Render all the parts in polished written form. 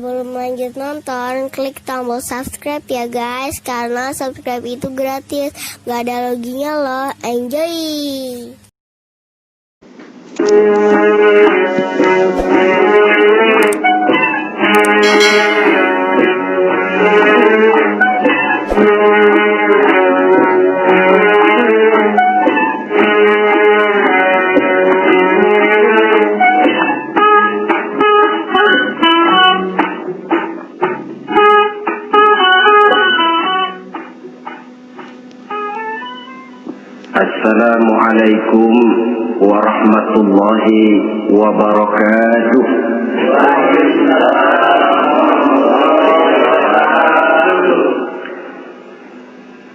Sebelum lanjut nonton, klik tombol subscribe ya guys, karena subscribe itu gratis, gak ada loginya loh. Enjoy! Assalamualaikum warahmatullahi wabarakatuh.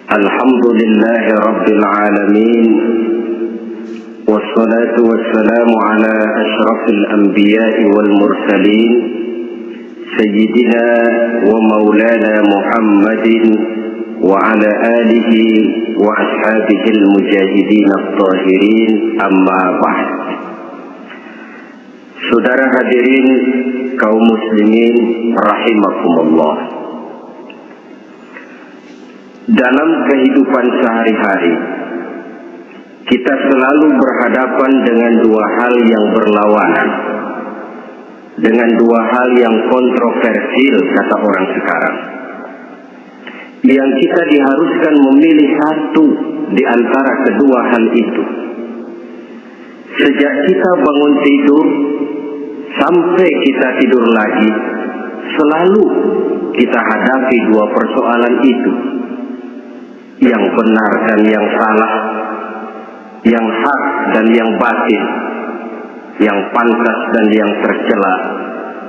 Alhamdulillahi rabbil alamin, wassalatu wassalamu ala ashrafil anbiya'i wal mursalin, sayyidina wa maulana Muhammadin wa ala alihi wa ashabihil mujahidin at-tahirin, amma ba'd. Saudara hadirin kaum muslimin rahimakumullah. Dalam kehidupan sehari-hari kita selalu berhadapan dengan dua hal yang berlawanan, dengan dua hal yang kontroversial kata orang sekarang, yang kita diharuskan memilih satu di antara kedua hal itu. Sejak kita bangun tidur sampai kita tidur lagi, selalu kita hadapi dua persoalan itu, yang benar dan yang salah, yang hak dan yang batil, yang pantas dan yang tercela,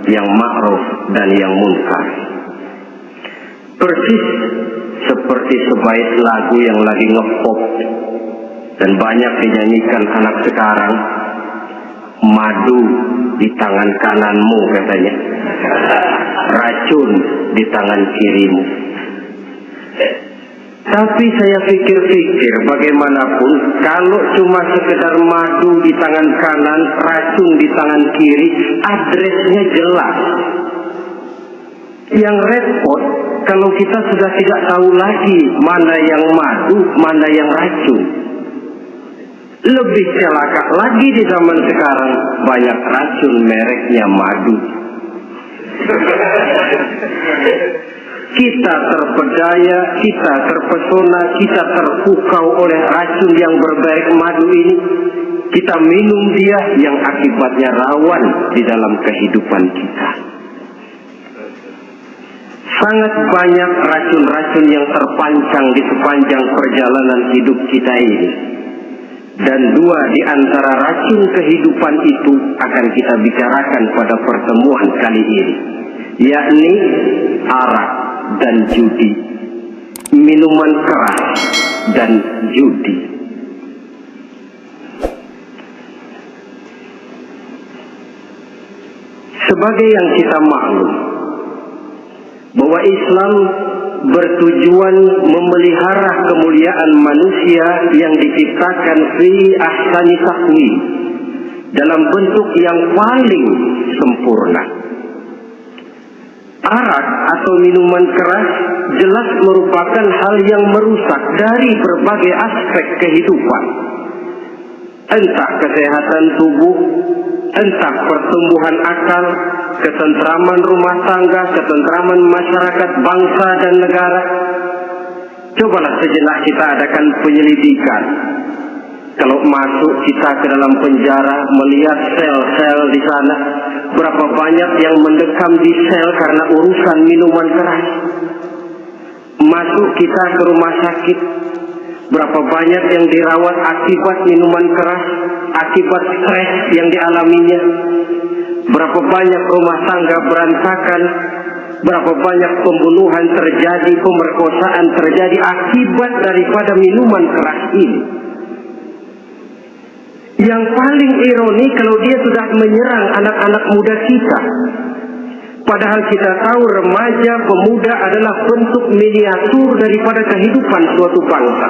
yang ma'ruf dan yang munkar. Persis seperti sebaik lagu yang lagi ngepop dan banyak dinyanyikan anak sekarang, madu di tangan kananmu katanya, racun di tangan kirimu. Tapi saya pikir-pikir, bagaimanapun kalau cuma sekedar madu di tangan kanan, racun di tangan kiri, adresnya jelas. Yang repot kalau kita sudah tidak tahu lagi mana yang madu, mana yang racun. Lebih celaka lagi di zaman sekarang, banyak racun mereknya madu. Kita terpedaya, kita terpesona, kita terpukau oleh racun yang bermerek madu ini. Kita minum dia, yang akibatnya rawan di dalam kehidupan kita. Sangat banyak racun-racun yang terpancang di sepanjang perjalanan hidup kita ini. Dan dua di antara racun kehidupan itu akan kita bicarakan pada pertemuan kali ini, yakni arak dan judi, minuman keras dan judi. Sebagai yang kita maklum bahwa Islam bertujuan memelihara kemuliaan manusia yang diciptakan fi ahsani taqwim, dalam bentuk yang paling sempurna. Arak atau minuman keras jelas merupakan hal yang merusak dari berbagai aspek kehidupan, entah kesehatan tubuh, entah pertumbuhan akal, ketentraman rumah tangga, ketentraman masyarakat, bangsa dan negara. Cobalah sejenak kita adakan penyelidikan. Kalau masuk kita ke dalam penjara, melihat sel-sel di sana, berapa banyak yang mendekam di sel karena urusan minuman keras. Masuk kita ke rumah sakit, berapa banyak yang dirawat akibat minuman keras, akibat stres yang dialaminya. Berapa banyak rumah tangga berantakan, berapa banyak pembunuhan terjadi, pemerkosaan terjadi akibat daripada minuman keras ini. Yang paling ironi kalau dia sudah menyerang anak-anak muda kita. Padahal kita tahu remaja, pemuda adalah bentuk miniatur daripada kehidupan suatu bangsa.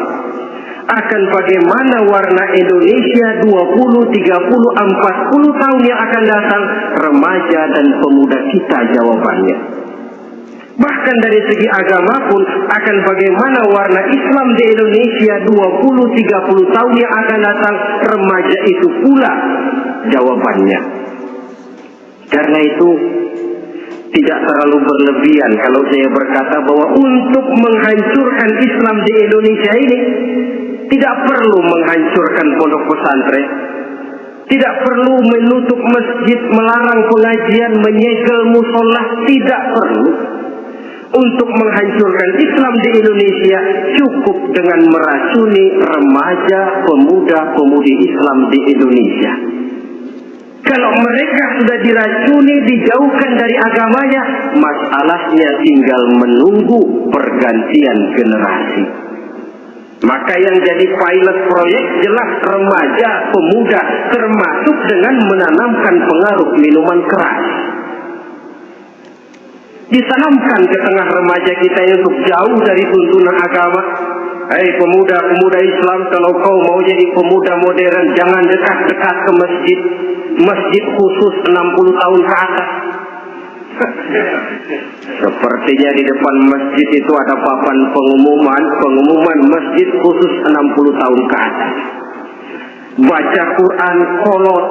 akan bagaimana warna Indonesia 20, 30, 40 tahun yang akan datang, remaja dan pemuda kita jawabannya. Bahkan dari segi agama pun akan bagaimana warna Islam di Indonesia 20, 30 tahun yang akan datang, remaja itu pula jawabannya. Karena itu tidak terlalu berlebihan kalau saya berkata bahwa untuk menghancurkan Islam di Indonesia ini tidak perlu menghancurkan pondok pesantren, tidak perlu menutup masjid, melarang pengajian, menyegel musola, tidak perlu. Untuk menghancurkan Islam di Indonesia cukup dengan meracuni remaja, pemuda-pemudi Islam di Indonesia. Kalau mereka sudah diracuni, dijauhkan dari agamanya, masalahnya tinggal menunggu pergantian generasi. Maka yang jadi pilot proyek jelas remaja, pemuda, termasuk dengan menanamkan pengaruh minuman keras. Ditanamkan ke tengah remaja kita untuk jauh dari tuntunan agama. Hei pemuda-pemuda Islam, kalau kau mau jadi pemuda modern, jangan dekat-dekat ke masjid. Masjid khusus 60 tahun ke atas. Sepertinya di depan masjid itu ada papan pengumuman masjid khusus 60 tahun ke atas. Baca Quran kolot.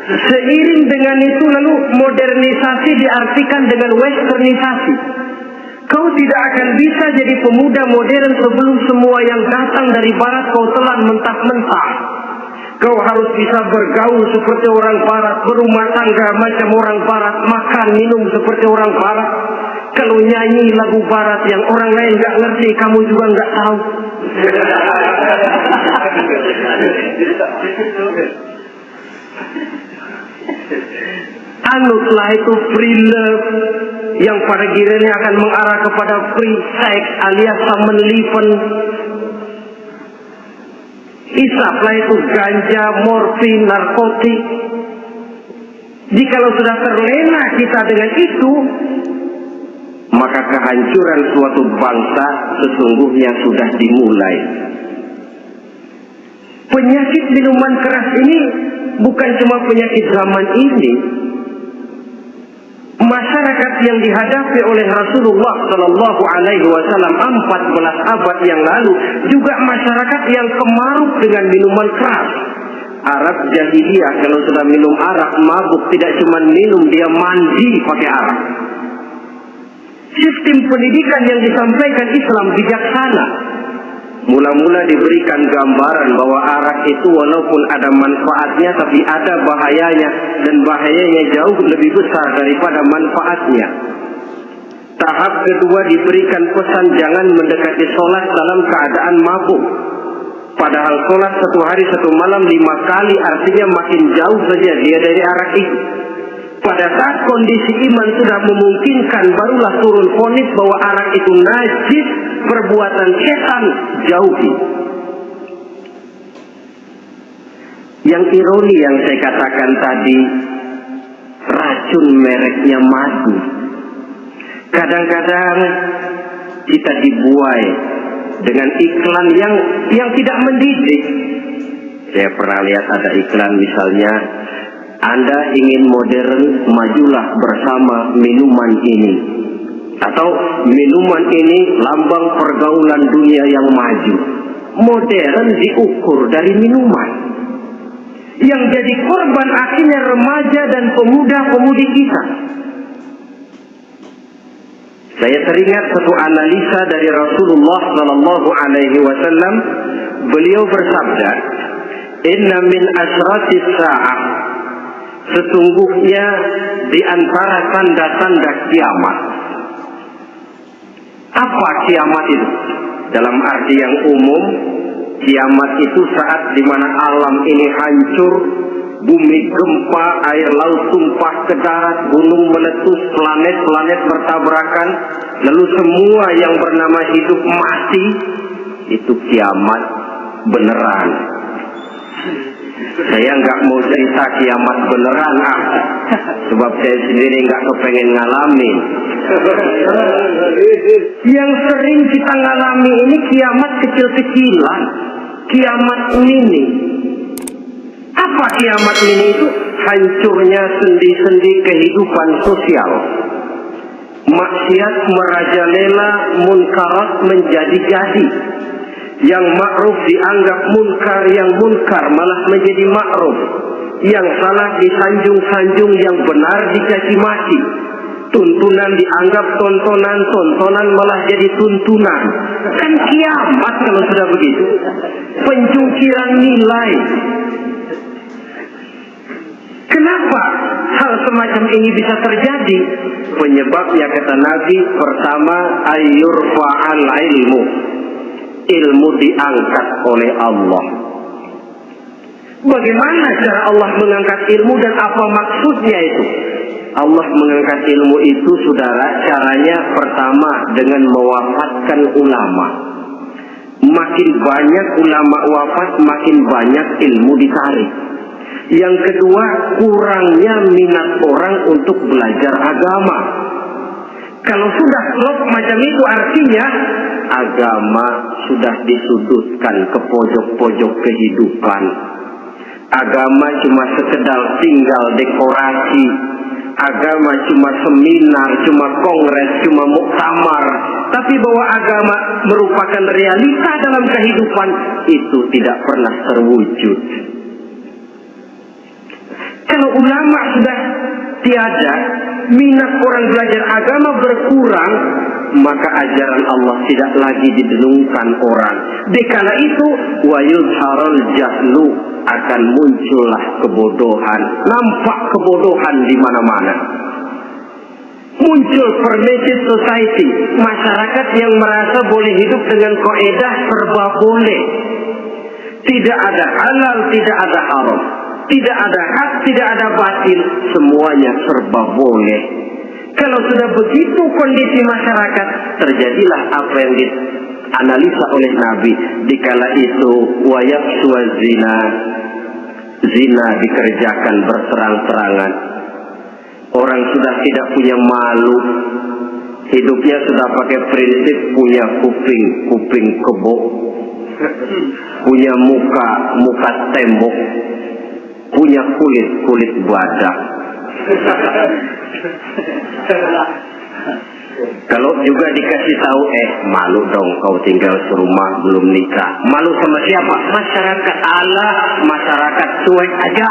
Seiring dengan itu lalu modernisasi diartikan dengan westernisasi. Kau tidak akan bisa jadi pemuda modern sebelum semua yang datang dari barat kau telan mentah-mentah. Kau harus bisa bergaul seperti orang barat, berumah tangga macam orang barat, makan minum seperti orang barat. Kalau nyanyi lagu barat yang orang lain gak ngerti, kamu juga gak tahu. Anutlah itu free love yang pada gilirannya akan mengarah kepada free sex alias samenliven. Isaplah itu ganja, morfin, narkotik. Jikalau sudah terlena kita dengan itu, maka kehancuran suatu bangsa sesungguhnya sudah dimulai. Penyakit minuman keras ini bukan cuma penyakit zaman ini. Masyarakat yang dihadapi oleh Rasulullah Sallallahu Alaihi Wasallam 14 abad yang lalu juga masyarakat yang kemaruk dengan minuman keras. Arab jahiliyah kalau sudah minum arak mabuk, tidak cuma minum, dia mandi pakai arak. Sistem pendidikan yang disampaikan Islam bijaksana. Mula-mula diberikan gambaran bahwa arak itu walaupun ada manfaatnya tapi ada bahayanya, dan bahayanya jauh lebih besar daripada manfaatnya. Tahap kedua diberikan pesan jangan mendekati sholat dalam keadaan mabuk. Padahal sholat 1 hari 1 malam 5 kali artinya makin jauh saja dia dari arak itu. Pada saat kondisi iman sudah memungkinkan, barulah turun vonis bahwa arak itu najis, perbuatan setan, jauhi. Yang ironi yang saya katakan tadi, racun mereknya madu. Kadang-kadang kita dibuai dengan iklan yang tidak mendidik. Saya pernah lihat ada iklan misalnya, Anda ingin modern, majulah bersama minuman ini. Atau minuman ini lambang pergaulan dunia yang maju. Modern diukur dari minuman. Yang jadi korban akhirnya remaja dan pemuda-pemudi kita. Saya teringat satu analisa dari Rasulullah Sallallahu Alaihi Wasallam. Beliau bersabda, Inna min asratis sa'ah, sesungguhnya di antara tanda-tanda kiamat. Apa kiamat itu? Dalam arti yang umum, kiamat itu saat di mana alam ini hancur, bumi gempa, air laut tumpah ke darat, gunung meletus, planet-planet bertabrakan, lalu semua yang bernama hidup mati. Itu kiamat beneran. Saya nggak mau cerita kiamat beneran sebab saya sendiri nggak kepengen ngalamin. Yang sering kita ngalami ini kiamat kecil-kecilan, kiamat mini. Apa kiamat mini itu? Hancurnya sendi-sendi kehidupan sosial. Maksiat merajalela, munkarat menjadi-jadi. Yang ma'ruf dianggap munkar, yang munkar malah menjadi ma'ruf. Yang salah disanjung-sanjung, yang benar dicaci maki. Tuntunan dianggap tontonan, tontonan malah jadi tuntunan. Kan kiamat kalau sudah begitu. Pencungkiran nilai. Kenapa hal semacam ini bisa terjadi? Penyebabnya kata Nabi, pertama ayyurfa'al ilmu. Ilmu diangkat oleh Allah. Bagaimana cara Allah mengangkat ilmu dan apa maksudnya itu? Allah mengangkat ilmu itu, saudara, caranya pertama dengan mewafatkan ulama. Makin banyak ulama wafat, makin banyak ilmu ditarik. Yang kedua, kurangnya minat orang untuk belajar agama. Kalau sudah klop macam itu, artinya agama sudah disudutkan ke pojok-pojok kehidupan. Agama cuma sekedar tinggal dekorasi. Agama cuma seminar, cuma kongres, cuma muktamar. Tapi bahwa agama merupakan realita dalam kehidupan, itu tidak pernah terwujud. Kalau ulama sudah tiada, minat orang belajar agama berkurang, maka ajaran Allah tidak lagi didengungkan orang. Dikala itu, wa yuzharul jahlu, akan muncullah kebodohan. Nampak kebodohan di mana-mana. Muncul permitted society, masyarakat yang merasa boleh hidup dengan kaidah serba boleh. Tidak ada halal, tidak ada haram. Tidak ada hak, tidak ada batil, semuanya serba boleh. Kalau sudah begitu kondisi masyarakat, terjadilah apa yang dianalisa oleh Nabi. Dikala itu, wayaqsu zina, zina dikerjakan berterang-terangan. Orang sudah tidak punya malu, hidupnya sudah pakai prinsip punya kuping kebo, punya muka tembok, punya kulit badak. Kalau juga dikasih tahu, malu dong kau tinggal serumah belum nikah. Malu sama siapa? Masyarakat. Allah, masyarakat cuek aja.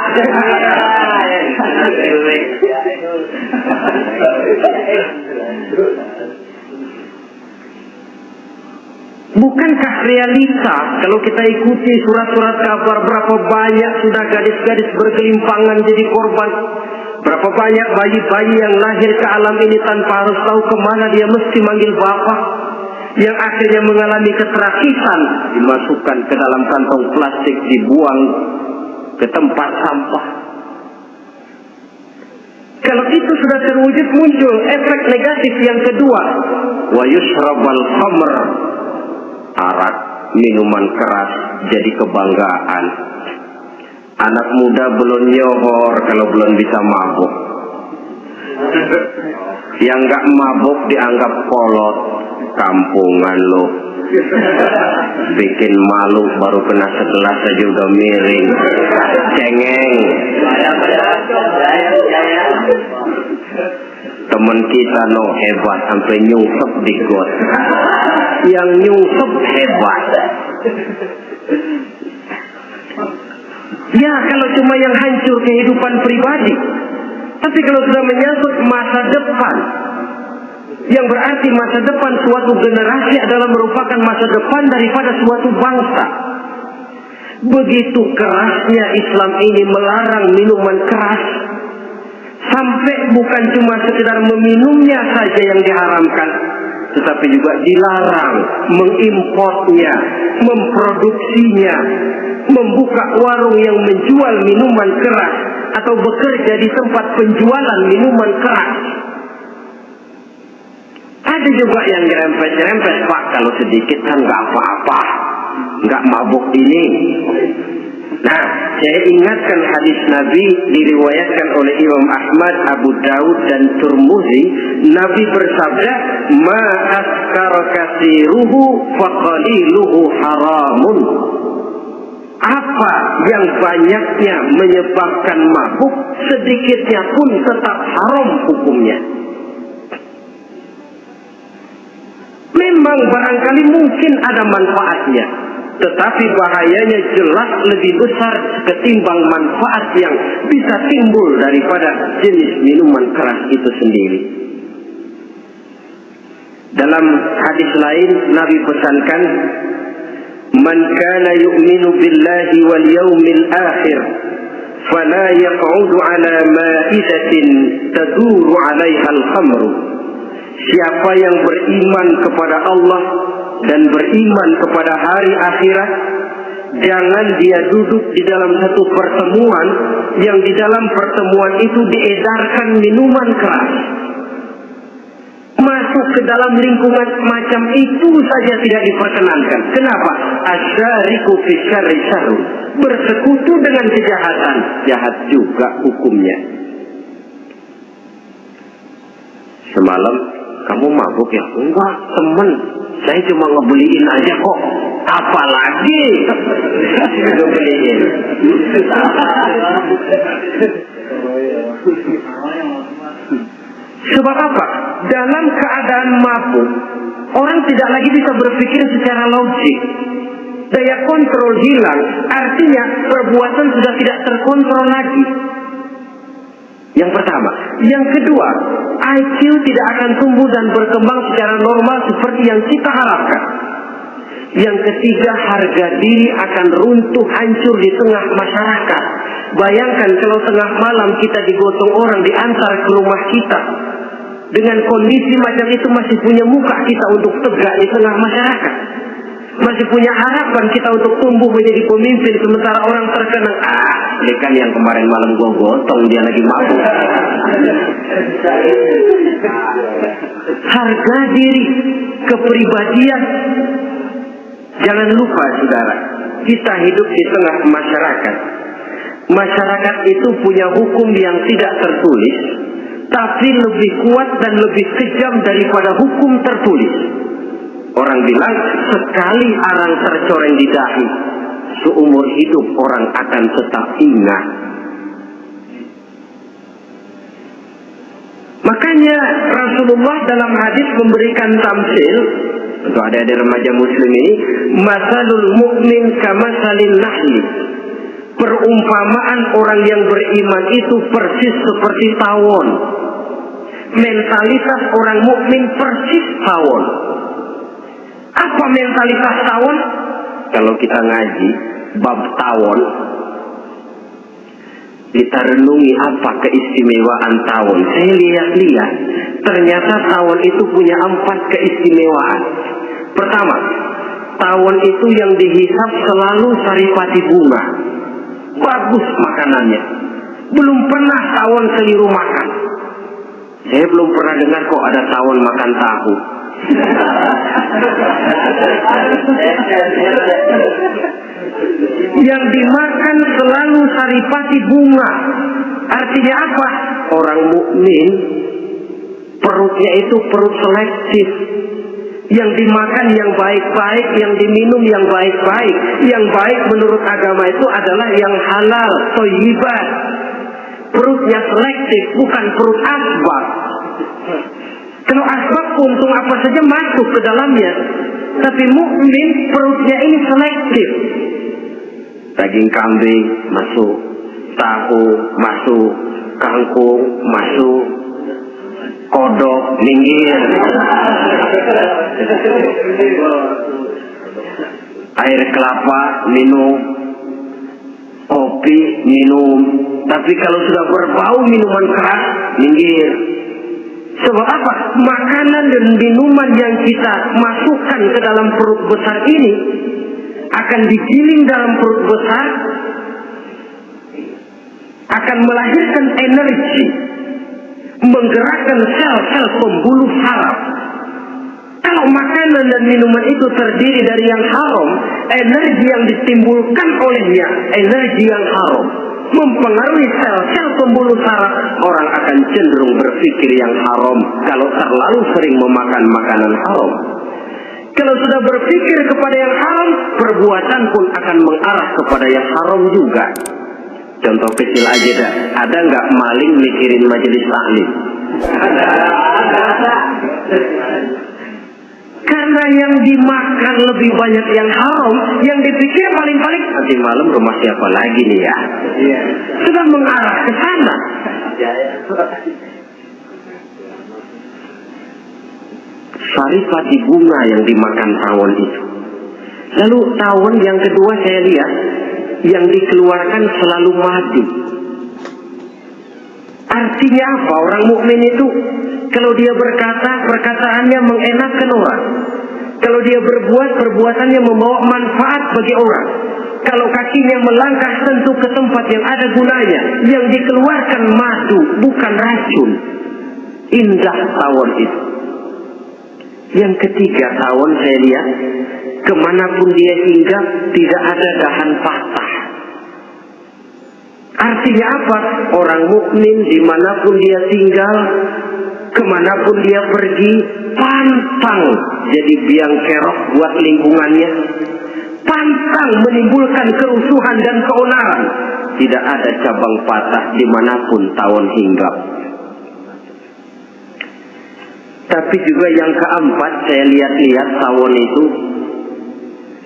Bukankah realita kalau kita ikuti surat-surat kabar, berapa banyak sudah gadis-gadis bergelimpangan jadi korban? Berapa banyak bayi-bayi yang lahir ke alam ini tanpa harus tahu kemana dia mesti manggil bapak, yang akhirnya mengalami keterakisan, dimasukkan ke dalam kantong plastik, dibuang ke tempat sampah. Kalau itu sudah terwujud, muncul efek negatif yang kedua, wa yushrabal khamr, arak, minuman keras jadi kebanggaan. Anak muda belum nyohor kalau belum bisa mabuk. Yang gak mabuk dianggap kolot. Kampungan lo, bikin malu, baru kena segelas aja udah miring. Cengeng. Temen kita hebat sampai nyungsep di got. Yang nyungsep hebat. Ya, kalau cuma yang hancur kehidupan pribadi. Tapi kalau sudah menyangkut masa depan, yang berarti masa depan suatu generasi adalah merupakan masa depan daripada suatu bangsa. Begitu kerasnya Islam ini melarang minuman keras, sampai bukan cuma sekedar meminumnya saja yang diharamkan, tetapi juga dilarang mengimportnya, memproduksinya, membuka warung yang menjual minuman keras atau bekerja di tempat penjualan minuman keras. Ada juga yang nyerempet, Pak, kalau sedikit kan nggak apa-apa, nggak mabuk ini. Nah, saya ingatkan hadis Nabi diriwayatkan oleh Imam Ahmad, Abu Daud dan Tirmidzi. Nabi bersabda, "Ma askara katsiruhu faqaliluhu haramun." Apa yang banyaknya menyebabkan mabuk, sedikitnya pun tetap haram hukumnya. Memang barangkali mungkin ada manfaatnya, tetapi bahayanya jelas lebih besar ketimbang manfaat yang bisa timbul daripada jenis minuman keras itu sendiri. Dalam hadis lain Nabi pesankan, "Man kana yu'minu billahi wal yawmil akhir fala yaq'udu ala ma'idatin taduru 'alaiha al-khamru." Siapa yang beriman kepada Allah dan beriman kepada hari akhirat, jangan dia duduk di dalam satu pertemuan yang di dalam pertemuan itu diedarkan minuman keras. Masuk ke dalam lingkungan macam itu saja tidak diperkenankan. Kenapa? Asyariku fi syarri syarru. Bersekutu dengan kejahatan, jahat juga hukumnya. Semalam kamu mabuk ya? Enggak, temen. Saya cuma ngebeliin aja kok. Apalagi ngebeliin. Sebab apa? Dalam keadaan mabuk, orang tidak lagi bisa berpikir secara logik. Daya kontrol hilang, artinya perbuatan sudah tidak terkontrol lagi. Yang pertama. Yang kedua, IQ tidak akan tumbuh dan berkembang secara normal seperti yang kita harapkan. Yang ketiga, harga diri akan runtuh hancur di tengah masyarakat. Bayangkan kalau tengah malam kita digotong orang, diantar ke rumah kita. Dengan kondisi macam itu masih punya muka kita untuk tegak di tengah masyarakat. Masih punya harapan kita untuk tumbuh menjadi pemimpin, sementara orang terkenang, dia kan yang kemarin malam gua gotong, dia lagi mabuk. Harga diri, kepribadian. Jangan lupa saudara, kita hidup di tengah masyarakat. Masyarakat itu punya hukum yang tidak tertulis, tapi lebih kuat dan lebih kejam daripada hukum tertulis. Orang bilang, sekali arang tercoreng di dahi, seumur hidup orang akan tetap ingat. Makanya Rasulullah dalam hadis memberikan tamsil untuk adik-adik remaja muslim ini, masalul mu'min kamasalin nahli. Perumpamaan orang yang beriman itu persis seperti tawon. Mentalitas orang mukmin persis tawon. Apa mentalitas tawon? Kalau kita ngaji bab tawon, kita renungi apa keistimewaan tawon. Saya lihat-lihat, ternyata tawon itu punya 4 keistimewaan. Pertama, tawon itu yang dihisap selalu saripati bunga. Bagus makanannya. Belum pernah tawon keliru makan. Saya belum pernah dengar kok ada tawon makan tahu. Yang dimakan selalu saripati bunga. Artinya apa? Orang mukmin perutnya itu perut selektif. Yang dimakan yang baik-baik, yang diminum yang baik-baik. Yang baik menurut agama itu adalah yang halal, thayyibat. Perutnya selektif, bukan perut asbab. Kalau asbab untung apa saja masuk ke dalamnya. Tapi mukmin perutnya ini selektif. Daging kambing masuk, tahu masuk, kangkung masuk, kodok minggir. Air kelapa minum, kopi minum. Tapi kalau sudah berbau minuman keras, minggir. Sebab apa? Makanan dan minuman yang kita masukkan ke dalam perut besar ini akan digiling dalam perut besar, akan melahirkan energi, menggerakkan sel-sel pembuluh saraf. Kalau makanan dan minuman itu terdiri dari yang haram, energi yang ditimbulkan olehnya energi yang haram, mempengaruhi sel-sel pembuluh saraf. Orang akan cenderung berpikir yang haram kalau terlalu sering memakan makanan haram. Kalau sudah berpikir kepada yang haram, perbuatan pun akan mengarah kepada yang haram juga. Contoh kecil aja dah, ada nggak maling mikirin majelis taklim? Karena yang dimakan lebih banyak yang haram, yang dipikir paling-paling nanti malam rumah siapa lagi nih ya? Sudah mengarah ke sana. Saripati bunga yang dimakan tawon itu. Lalu tawon yang kedua saya lihat yang dikeluarkan selalu madu. Artinya apa? Orang mukmin itu kalau dia berkata, perkataannya mengenakan orang. Kalau dia berbuat, perbuatannya membawa manfaat bagi orang. Kalau kakinya melangkah tentu ke tempat yang ada gunanya. Yang dikeluarkan madu, bukan racun. Indah tawon itu. Yang ketiga tawon saya lihat, kemanapun dia singgah tidak ada dahan patah. Artinya apa? Orang mukmin dimanapun dia tinggal, kemanapun dia pergi, pantang jadi biang kerok buat lingkungannya, pantang menimbulkan kerusuhan dan keonaran. Tidak ada cabang patah dimanapun tawon hinggap. Tapi juga yang keempat, saya lihat-lihat tawon itu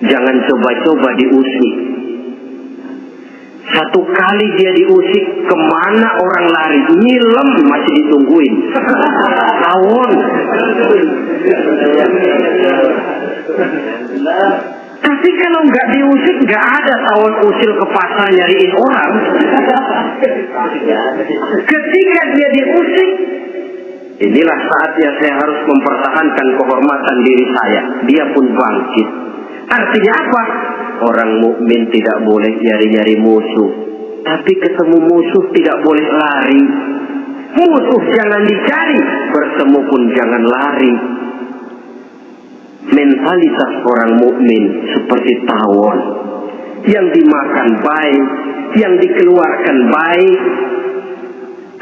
jangan coba-coba diusik. Satu kali dia diusik, kemana orang lari? Nyilem masih ditungguin. Tawon. Tapi kalau nggak diusik, nggak ada tawon usil ke pasar nyariin orang. Ketika dia diusik, inilah saatnya saya harus mempertahankan kehormatan diri saya. Dia pun bangkit. Artinya apa? Orang mukmin tidak boleh nyari-nyari musuh. Tapi ketemu musuh tidak boleh lari. Musuh jangan dicari, bertemu pun jangan lari. Mentalitas orang mukmin seperti tawon. Yang dimakan baik, yang dikeluarkan baik.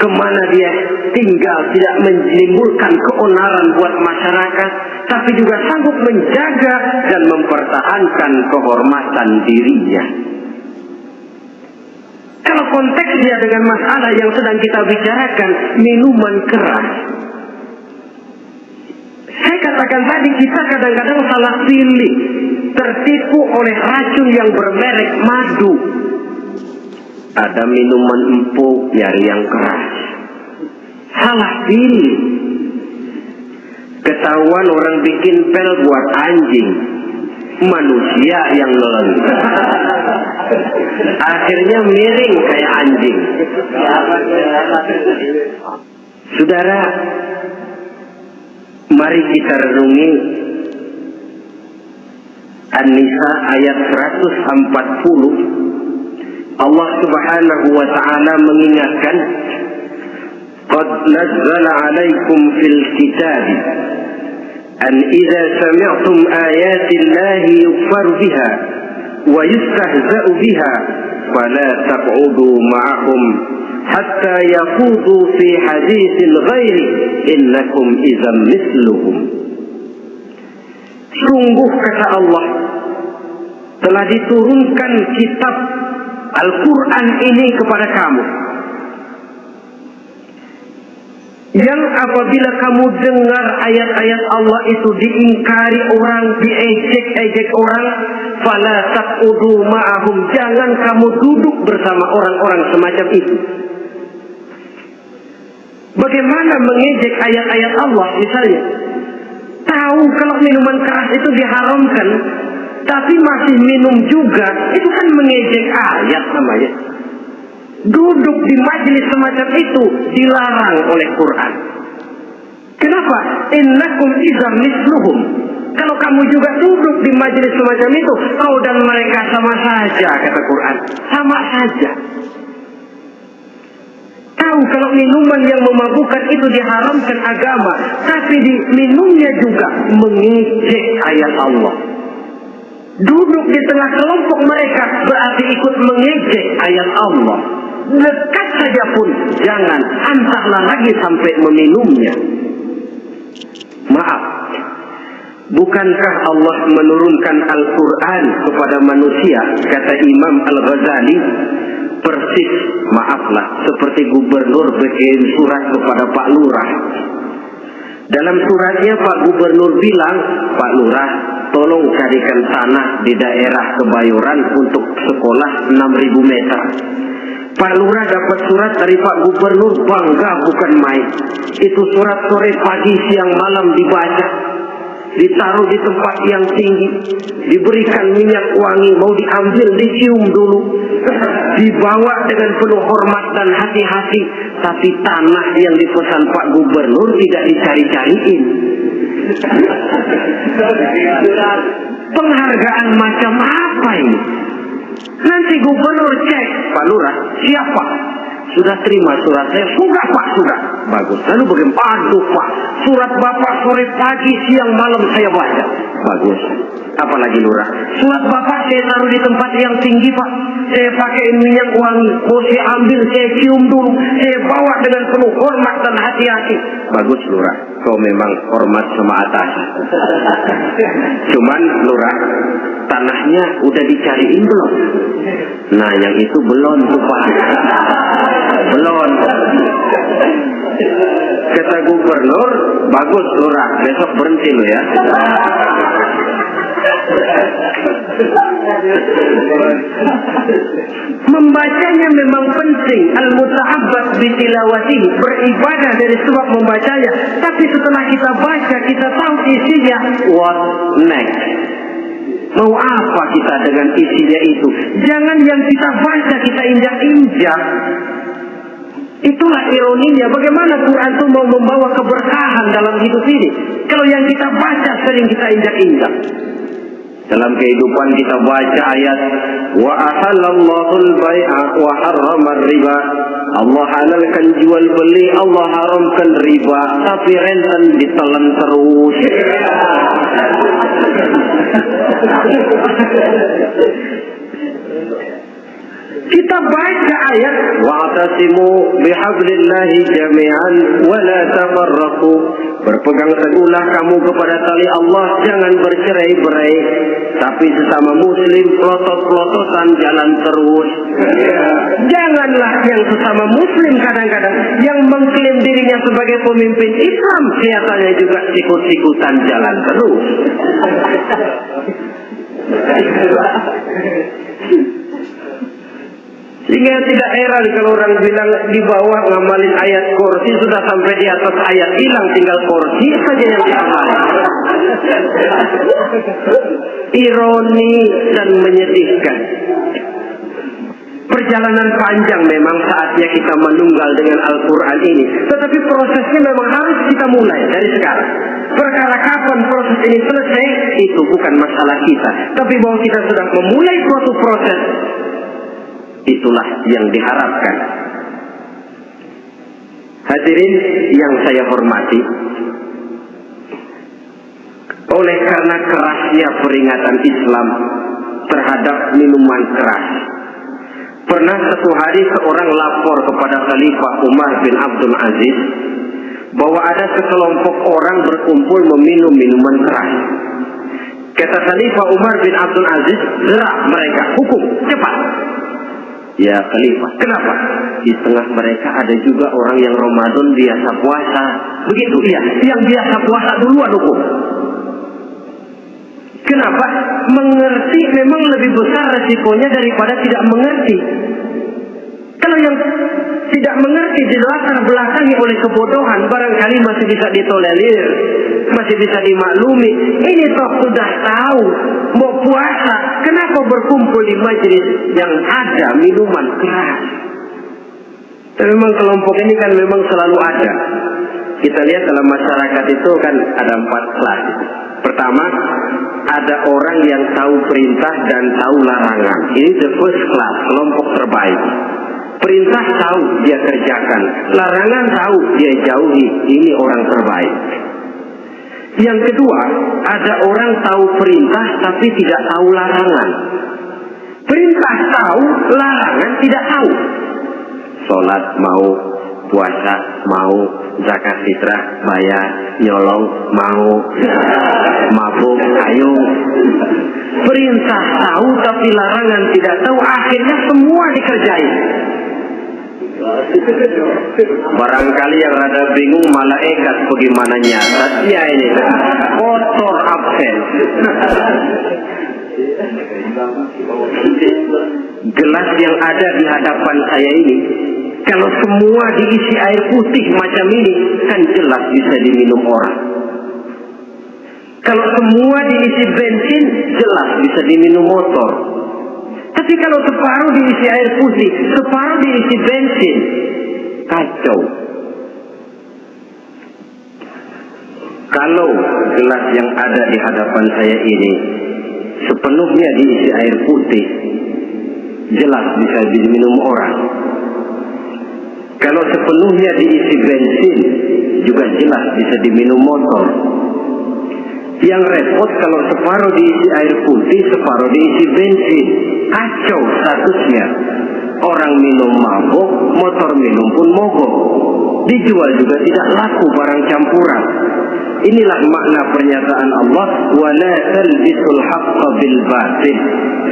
Kemana dia tinggal tidak menimbulkan keonaran buat masyarakat, tapi juga sanggup menjaga dan mempertahankan kehormatan dirinya. Kalau konteksnya dengan masalah yang sedang kita bicarakan, minuman keras, saya katakan tadi kita kadang-kadang salah pilih, tertipu oleh racun yang bermerek madu. Ada minuman empuk, nyari yang keras. Salah pilih. Ketahuan orang bikin pel buat anjing, manusia yang nelen. Akhirnya miring kayak anjing. Saudara, mari kita renungi An-Nisa ayat 140. Allah Subhanahu wa ta'ala mengingatkan, qad nazzala 'alaikum fil kitab an idza sami'tum ayati Allahi yukfaru biha wa yustahza'u biha fala taq'udu ma'ahum hatta yaqudu fi haditsin ghairi innakum idzan mithluhum. Sungguh kata Allah, telah diturunkan kitab Al-Quran ini kepada kamu, yang apabila kamu dengar ayat-ayat Allah itu diingkari orang, diejek-ejek orang, fala taqudu ma'ahum, jangan kamu duduk bersama orang-orang semacam itu. Bagaimana mengejek ayat-ayat Allah? Misalnya, tahu kalau minuman keras itu diharamkan, tapi masih minum juga, itu kan mengejek ayat namanya. Duduk di majelis semacam itu dilarang oleh Quran. Kenapa? Innakum idzam mithluhum. Kalau kamu juga duduk di majelis semacam itu, kau dan mereka sama saja, kata Quran. Sama saja. tahu kalau minuman yang memabukkan itu diharamkan agama, tapi minumnya juga mengejek ayat Allah. Duduk di tengah kelompok mereka berarti ikut mengejek ayat Allah. Dekat saja pun jangan, entahlah lagi sampai meminumnya. Maaf, bukankah Allah menurunkan Al-Quran kepada manusia, kata Imam Al-Ghazali, persis, maaflah, seperti gubernur bikin surat kepada Pak Lurah. Dalam suratnya Pak Gubernur bilang, Pak Lurah, tolong carikan tanah di daerah Kebayoran untuk sekolah 6.000 meter. Pak Lurah dapat surat dari Pak Gubernur, bangga bukan main. Itu surat sore, pagi, siang, malam dibaca. Ditaruh di tempat yang tinggi, diberikan minyak wangi, mau diambil dicium dulu, dibawa dengan penuh hormat dan hati-hati. Tapi tanah yang dipesan Pak Gubernur tidak dicari-cariin. Penghargaan macam apa ini? Nanti Gubernur cek, Pak Lurah, siapa? Sudah terima surat saya? Sudah Pak, sudah. Bagus. Lalu bagaimana? Aduh Pak, surat Bapak sore, pagi, siang, malam saya baca. Bagus. Apalagi Lurah? Surat Bapak saya taruh di tempat yang tinggi Pak. Saya pakai minyak wangi. Mau saya ambil, saya cium dulu. Saya bawa dengan penuh hormat dan hati-hati. Bagus Lurah. Kau memang hormat sama atas. Cuman Lurah, tanahnya udah dicariin belum? Nah yang itu belum tuh Pak. Belum. Kata Gubernur, bagus Lurah, besok berhenti lo ya. Membacanya memang penting, al-muta'abbad bitilawatihi, beribadah dari sebab membacanya. Tapi setelah kita baca, kita tahu isinya, what next? Mau apa kita dengan isinya itu? Jangan yang kita baca kita injak-injak. Itulah ironinya, bagaimana Quran itu mau membawa keberkahan dalam hidup ini, kalau yang kita baca sering kita injak-injak. Dalam kehidupan kita baca ayat wa ahallallahu al-bai'a wa harrama riba. Allah halalkan jual beli, Allah haramkan riba, tapi rentan ditelan terus. Kita baca ayat wa'tasimu bihablillahi jami'an wa la tafarraqu. Berpegang teguhlah kamu kepada tali Allah, jangan bercerai-berai. Tapi sesama muslim pelotot-pelototan jalan terus. Janganlah yang sesama muslim kadang-kadang yang mengklaim dirinya sebagai pemimpin Islam kelihatannya juga sikut-sikutan jalan terus. Sehingga tidak heran kalau orang bilang di bawah ngamalin ayat kursi sudah sampai di atas ayat hilang, tinggal kursi saja yang diamalin. Ironi dan menyedihkan. Perjalanan panjang memang saatnya kita menunggal dengan Al-Quran ini. Tetapi prosesnya memang harus kita mulai dari sekarang. Perkara kapan proses ini selesai, itu bukan masalah kita. Tapi bahwa kita sudah memulai suatu proses, itulah yang diharapkan. Hadirin yang saya hormati, oleh karena kerasnya peringatan Islam terhadap minuman keras, pernah satu hari seorang lapor kepada Khalifah Umar bin Abdul Aziz bahwa ada sekelompok orang berkumpul meminum minuman keras. Kata Khalifah Umar bin Abdul Aziz, gerak mereka, hukum, cepat. Ya Khalifah, kenapa? Di tengah mereka ada juga orang yang Ramadan biasa puasa. Begitu, iya. Yang biasa puasa duluan hukum. Kenapa? Mengerti memang lebih besar resikonya daripada tidak mengerti. Kalau yang tidak mengerti dilatar belakangi oleh kebodohan, barangkali masih bisa ditolerir, masih bisa dimaklumi. Ini toh sudah tahu mau puasa, kenapa berkumpul di majelis yang ada minuman keras? Tapi memang kelompok ini kan memang selalu ada. Kita lihat dalam masyarakat itu kan ada 4 kelas. Pertama, ada orang yang tahu perintah dan tahu larangan. Ini the first class, kelompok terbaik. Perintah tahu dia kerjakan, larangan tahu dia jauhi. Ini orang terbaik. Yang kedua, ada orang tahu perintah tapi tidak tahu larangan. Perintah tahu, larangan tidak tahu. Sholat mau, puasa mau, zakat fitrah bayar, nyolong mau, mabuk ayo. Perintah tahu tapi larangan tidak tahu, akhirnya semua dikerjain. Barangkali yang rada bingung malaikat bagaimana nyatatnya ini, kotor absen. Gelas yang ada di hadapan saya ini, kalau semua diisi air putih macam ini, kan jelas bisa diminum orang. Kalau semua diisi bensin, jelas bisa diminum motor. Tapi kalau separuh diisi air putih, separuh diisi bensin, kacau. Kalau gelas yang ada di hadapan saya ini sepenuhnya diisi air putih, jelas bisa diminum orang. Kalau sepenuhnya diisi bensin, juga jelas bisa diminum motor. Yang repot kalau separuh diisi air putih, separuh diisi bensin, kacau statusnya. Orang minum mabuk, motor minum pun mogok. Dijual juga tidak laku, barang campuran. Inilah makna pernyataan Allah, wala talbisul haqqa bil batil.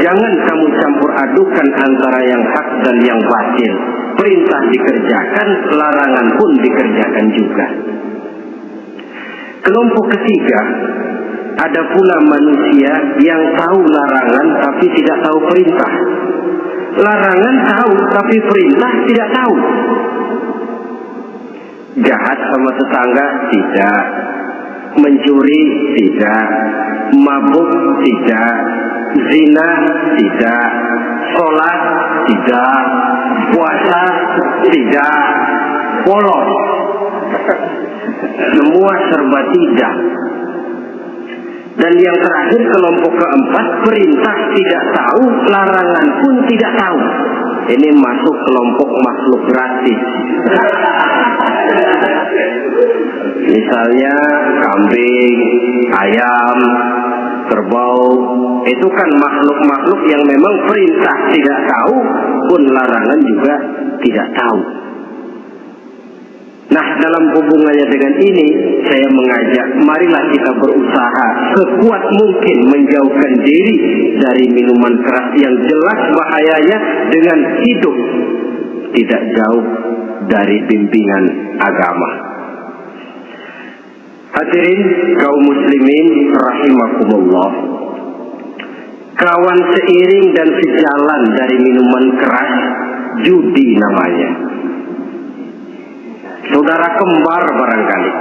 Jangan kamu campur adukan antara yang hak dan yang batil. Perintah dikerjakan, larangan pun dikerjakan juga. Kelompok ketiga, ada pula manusia yang tahu larangan tapi tidak tahu perintah. Larangan tahu tapi perintah tidak tahu. Jahat sama tetangga tidak, mencuri tidak, mabuk tidak, zina tidak, sholat tidak, puasa tidak, polos. Semua serba tidak. Dan yang terakhir, kelompok keempat, perintah tidak tahu, larangan pun tidak tahu. Ini masuk kelompok makhluk gratis. Misalnya kambing, ayam, kerbau, itu kan makhluk-makhluk yang memang perintah tidak tahu, pun larangan juga tidak tahu. Nah, dalam hubungannya dengan ini, saya mengajak, marilah kita berusaha sekuat mungkin menjauhkan diri dari minuman keras yang jelas bahayanya dengan hidup tidak jauh dari bimbingan agama. Hadirin kaum muslimin rahimakumullah. Kawan seiring dan sejalan dari minuman keras, judi namanya. Saudara kembar barangkali.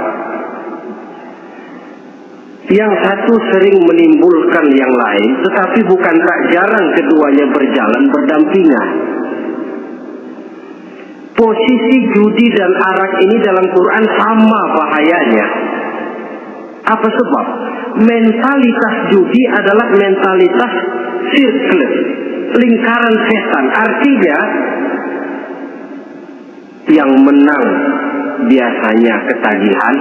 Yang satu sering menimbulkan yang lain, tetapi bukan tak jarang keduanya berjalan berdampingan. Posisi judi dan arak ini dalam Quran sama bahayanya. Apa sebab? Mentalitas judi adalah mentalitas sirkel, lingkaran setan. Artinya, yang menang biasanya ketagihan,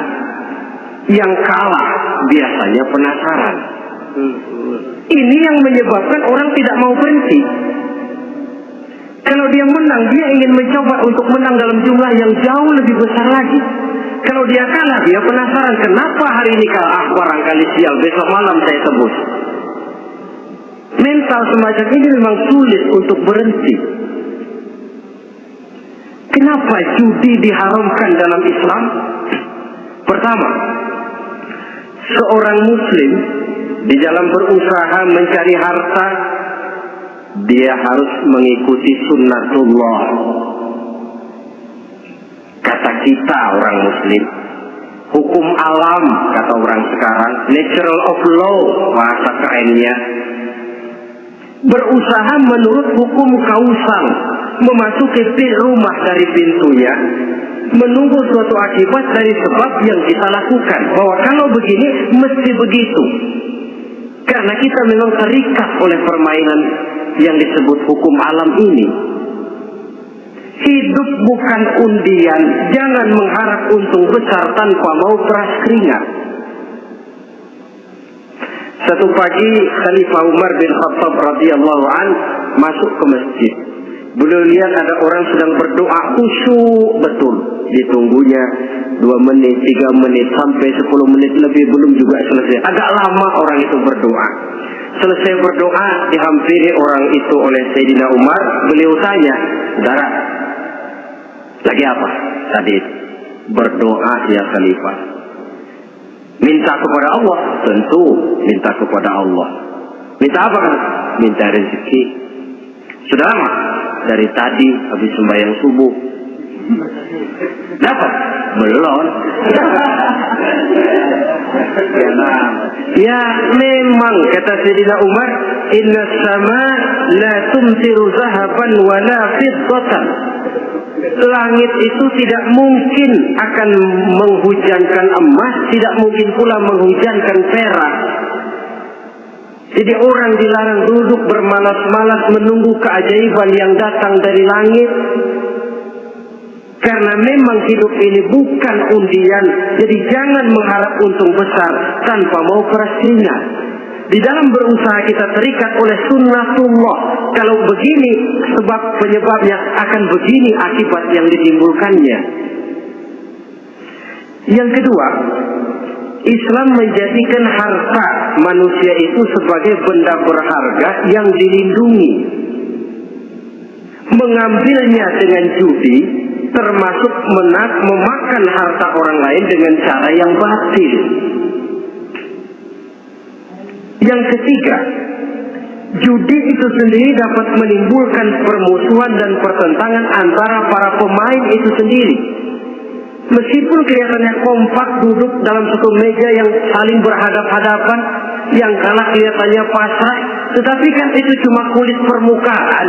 yang kalah biasanya penasaran. Ini yang menyebabkan orang tidak mau berhenti. Kalau dia menang, dia ingin mencoba untuk menang dalam jumlah yang jauh lebih besar lagi. Kalau dia kalah, dia penasaran, kenapa hari ini kalah? Barangkali sial, besok malam saya tebus. Mental semacam ini memang sulit untuk berhenti. Kenapa judi diharamkan dalam Islam? Pertama, seorang muslim di dalam berusaha mencari harta, dia harus mengikuti sunnatullah. Kata kita orang muslim, hukum alam kata orang sekarang, natural of law bahasa kerennya. Berusaha menurut hukum kausal, memasuki rumah dari pintunya, menunggu suatu akibat dari sebab yang kita lakukan. Bahwa kalau begini, mesti begitu. Karena kita memang terikat oleh permainan yang disebut hukum alam ini. Hidup bukan undian. Jangan mengharap untung besar tanpa mau peras keringat. Satu pagi Khalifah Umar bin Khattab radhiyallahu an masuk ke masjid. Beliau lihat ada orang sedang berdoa khusyuk betul. Ditunggunya 2 menit, 3 menit, sampai 10 menit lebih belum juga selesai. Agak lama orang itu berdoa. Selesai berdoa, dihampiri orang itu oleh Sayyidina Umar. Beliau tanya, saudara, lagi apa tadi? Berdoa ya Khalifah. Minta kepada Allah? Tentu minta kepada Allah. Minta apa kan? Minta rezeki. Sudah lama? Dari tadi habis sembahyang subuh. Dapat? Belum. Ya memang kata Sayyidina Umar, inna sama la tumtiru zahaban wa la fiddatan. Langit itu tidak mungkin akan menghujankan emas, tidak mungkin pula menghujankan perak. Jadi orang dilarang duduk bermalas-malas menunggu keajaiban yang datang dari langit. Karena memang hidup ini bukan undian. Jadi jangan mengharap untung besar tanpa mau peras keringat. Di dalam berusaha kita terikat oleh sunnatullah. Kalau begini sebab penyebabnya, akan begini akibat yang ditimbulkannya. Yang kedua, Islam menjadikan harta manusia itu sebagai benda berharga yang dilindungi. Mengambilnya dengan judi termasuk memakan harta orang lain dengan cara yang batil. Yang ketiga, judi itu sendiri dapat menimbulkan permusuhan dan pertentangan antara para pemain itu sendiri. Meskipun kelihatannya kompak duduk dalam satu meja yang saling berhadap-hadapan, yang kalah kelihatannya pasrah, tetapi kan itu cuma kulit permukaan.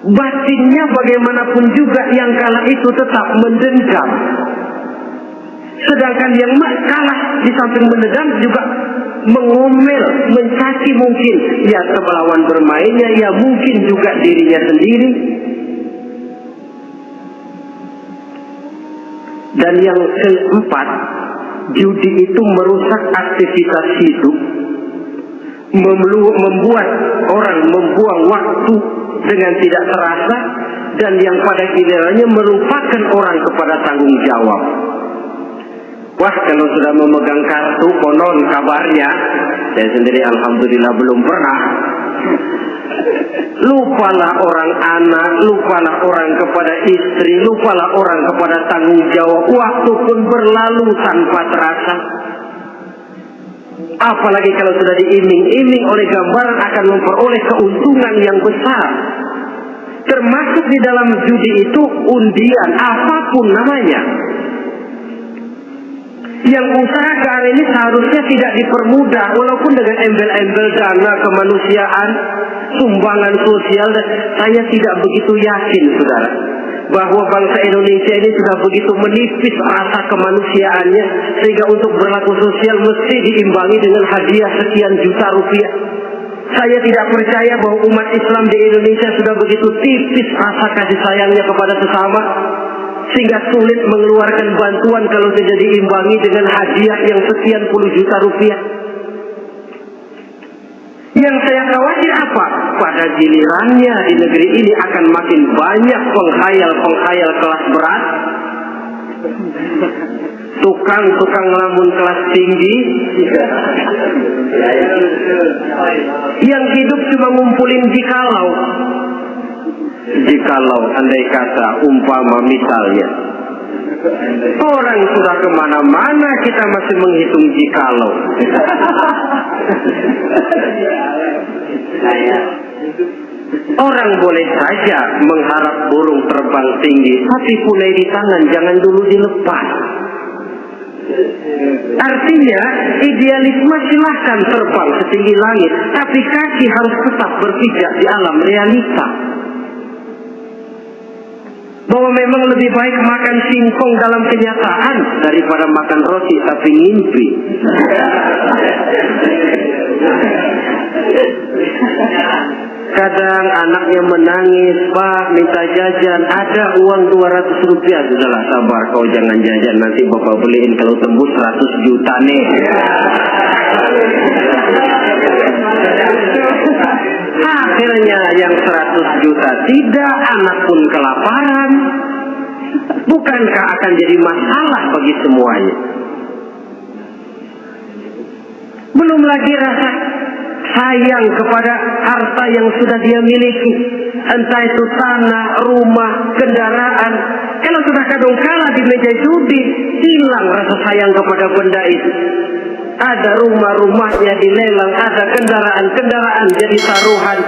Batinnya bagaimanapun juga yang kalah itu tetap mendendam. Sedangkan yang kalah di samping mendendam juga mengomel, mencaci mungkin ya melawan bermainnya, ya mungkin juga dirinya sendiri. Dan yang keempat, judi itu merusak aktivitas hidup, membuat orang membuang waktu dengan tidak terasa, dan yang pada gilirannya melupakan orang kepada tanggung jawab. Wah, kalau sudah memegang kartu konon kabarnya, saya sendiri alhamdulillah belum pernah. Lupalah orang anak, lupalah orang kepada istri, lupalah orang kepada tanggung jawab. Waktu pun berlalu tanpa terasa. Apalagi kalau sudah diiming-iming oleh gambaran akan memperoleh keuntungan yang besar. Termasuk di dalam judi itu undian, apapun namanya. Yang usaha ke arah ini seharusnya tidak dipermudah, walaupun dengan embel-embel dana kemanusiaan, sumbangan sosial. Saya tidak begitu yakin, saudara, bahwa bangsa Indonesia ini sudah begitu menipis rasa kemanusiaannya sehingga untuk berlaku sosial mesti diimbangi dengan hadiah sekian juta rupiah. Saya tidak percaya bahwa umat Islam di Indonesia sudah begitu tipis rasa kasih sayangnya kepada sesama sehingga sulit mengeluarkan bantuan kalau tidak diimbangi dengan hadiah yang sekian puluh juta rupiah. Yang saya khawatir apa? Pada gilirannya di negeri ini akan makin banyak penghayal-penghayal kelas berat, tukang-tukang lamun kelas tinggi, yang hidup cuma ngumpulin jikalau. Jikalau andai kata umpama misalnya orang sudah kemana-mana kita masih menghitung jikalau. Orang boleh saja mengharap burung terbang tinggi, tapi punai di tangan jangan dulu dilepas. Artinya idealisme silahkan terbang setinggi langit, tapi kaki harus tetap berpijak di alam realita. Bahwa memang lebih baik makan singkong dalam kenyataan daripada makan roti tapi ngimpi. Kada datang, anaknya menangis, Pak minta jajan, ada uang 200 rupiah. Sudahlah sabar, kau jangan jajan, nanti bapak beliin kalau tembus 100 juta nih. Akhirnya yang 100 juta tidak, anak pun kelaparan. Bukankah akan jadi masalah bagi semuanya? Belum lagi rasa sayang kepada harta yang sudah dia miliki, entah itu tanah, rumah, kendaraan. Kalau sudah kadungkala di meja judi, hilang rasa sayang kepada benda itu. Ada rumah-rumahnya dilelang, ada kendaraan-kendaraan jadi taruhan,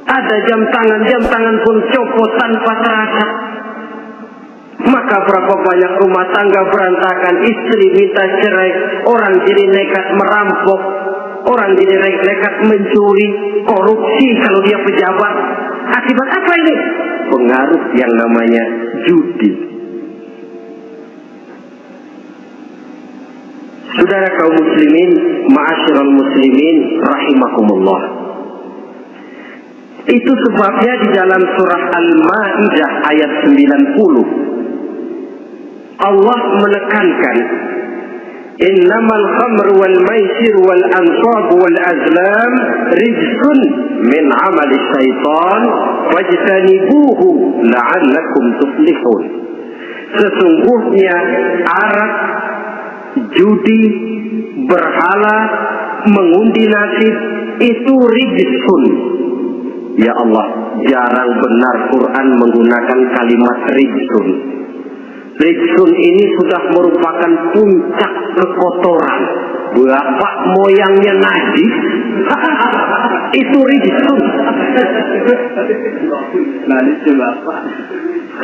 ada jam tangan pun copot tanpa terasa. Maka berapa banyak rumah tangga berantakan, istri minta cerai, orang jadi nekat merampok, orang jadi nekat mencuri, korupsi kalau dia pejabat. Akibat apa ini? Pengaruh yang namanya judi. Saudara kaum muslimin, ma'asyiral muslimin rahimakumullah. Itu sebabnya di dalam surah Al-Maidah ayat 90 Allah menekankan, innamal khamru wal maisir wal ansab wal azlam rijsun min amali syaitan fajtanibuhu la'allakum tuflihun. Sesungguhnya arak, judi, berhala, mengundi nasib itu rijsun. Ya Allah, jarang benar Quran menggunakan kalimat rijsun. Rijsun ini sudah merupakan puncak kekotoran. Bapak moyangnya najis, itu rijsun.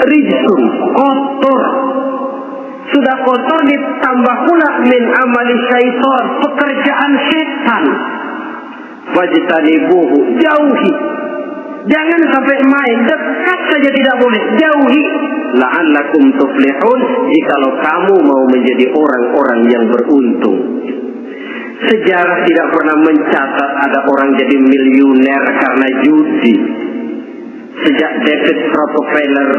Rijsun, kotor. Sudah kotor ditambah pula min amali syaitan, pekerjaan setan. Wajtanibuhu, jauhi. Jangan sampai main, dekat saja tidak boleh, jauhi. La'allakum tuflihun, jikalau kamu mau menjadi orang-orang yang beruntung. Sejarah tidak pernah mencatat ada orang jadi miliuner karena judi. Sejak David Rockefeller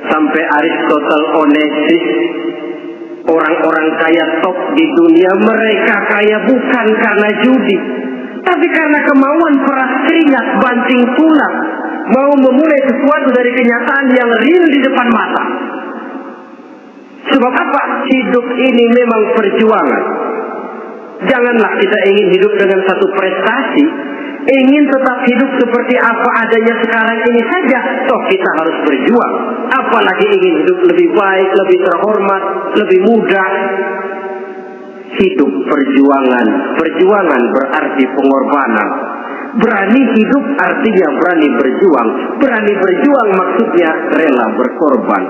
sampai Aristotle Onassis, orang-orang kaya top di dunia, mereka kaya bukan karena judi, tapi karena kemauan peras keringat banting tulang, mau memulai sesuatu dari kenyataan yang real di depan mata. Sebab apa? Hidup ini memang perjuangan. Janganlah kita ingin hidup dengan satu prestasi, ingin tetap hidup seperti apa adanya sekarang ini saja. Toh kita harus berjuang. Apalagi ingin hidup lebih baik, lebih terhormat, lebih mudah. Hidup perjuangan. Perjuangan berarti pengorbanan. Berani hidup artinya berani berjuang. Berani berjuang maksudnya rela berkorban.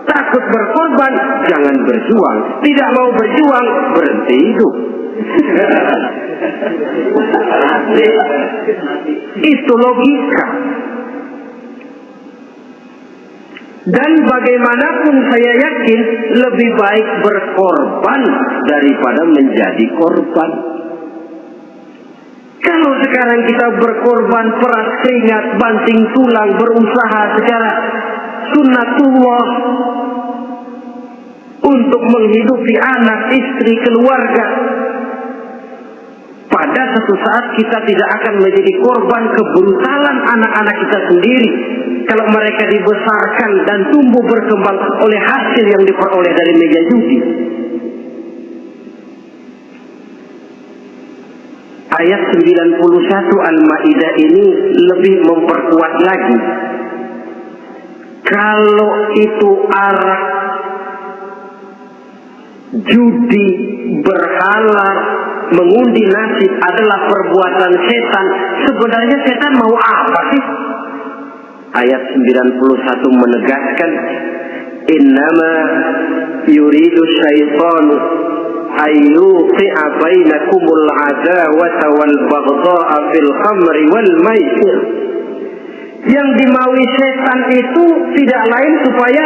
Takut berkorban, jangan berjuang. Tidak mau berjuang, berhenti hidup. Itu logika. Dan bagaimanapun saya yakin lebih baik berkorban daripada menjadi korban. Kalau sekarang kita berkorban, peras keringat, banting tulang, berusaha secara sunnatullah untuk menghidupi anak, istri, keluarga, pada satu saat kita tidak akan menjadi korban kebrutalan anak-anak kita sendiri kalau mereka dibesarkan dan tumbuh berkembang oleh hasil yang diperoleh dari meja judi. Ayat 91 Al-Maidah ini lebih memperkuat lagi. Kalau itu arak, judi, berhala, mengundi nasib adalah perbuatan setan, sebenarnya setan mau apa sih? Ayat 91 menegaskan, innama yuridu syaitanu ayyuqi'a bainakumul adawata wal baghdha'a fil khamri wal maisir. Yang dimaui setan itu tidak lain supaya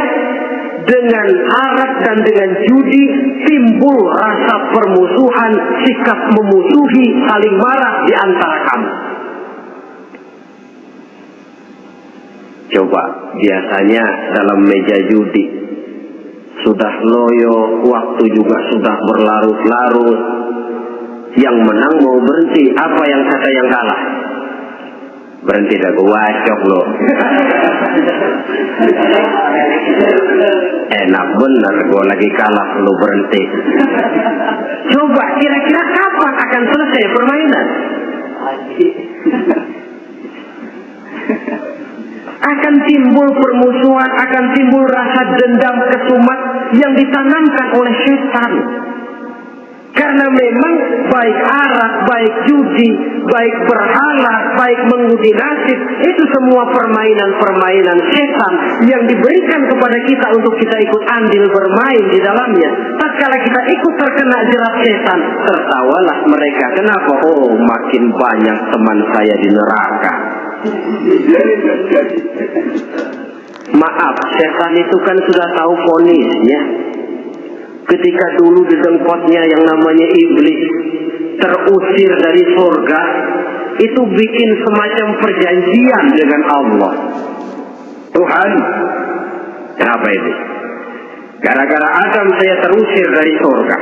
dengan arak dan dengan judi timbul rasa permusuhan, sikap memusuhi, saling marah di antara kamu. Coba biasanya dalam meja judi sudah loyo, waktu juga sudah berlarut-larut. Yang menang mau berhenti, apa yang kata yang kalah? Berhenti dah, gua acok lo. Enak bener, gua lagi kalah lo berhenti. Coba kira-kira kapan akan selesai permainan? Akan timbul permusuhan, akan timbul rasa dendam kesumat yang ditanamkan oleh setan. Karena memang baik arak, baik judi, baik berhala, baik mengundi nasib, itu semua permainan-permainan setan yang diberikan kepada kita untuk kita ikut andil bermain di dalamnya. Tatkala kita ikut terkena jerat setan, tertawalah mereka. Kenapa? Oh, makin banyak teman saya di neraka. Maaf, setan itu kan sudah tahu vonisnya. Ketika dulu di dengkotnya yang namanya iblis terusir dari surga, itu bikin semacam perjanjian dengan Allah. Tuhan, kenapa ini? Gara-gara Adam saya terusir dari surga.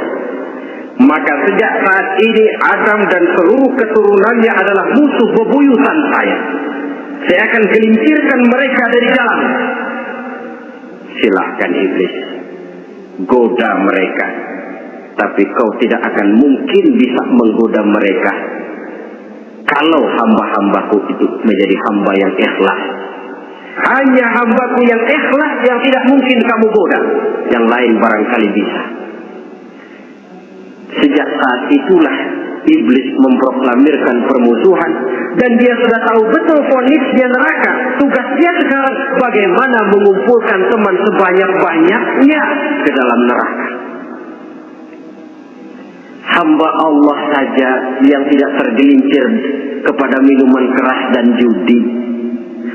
Maka sejak saat ini Adam dan seluruh keturunannya adalah musuh bebuyutan saya. Saya akan gelincirkan mereka dari jalan. Silahkan iblis, goda mereka, tapi kau tidak akan mungkin bisa menggoda mereka kalau hamba-hambaku itu menjadi hamba yang ikhlas. Hanya hambaku yang ikhlas yang tidak mungkin kamu goda, yang lain barangkali bisa. Sejak saat itulah iblis memproklamirkan permusuhan, dan dia sudah tahu betul vonisnya neraka. Tugas dia sekarang bagaimana mengumpulkan teman sebanyak-banyaknya ke dalam neraka. Hamba Allah saja yang tidak tergelincir kepada minuman keras dan judi.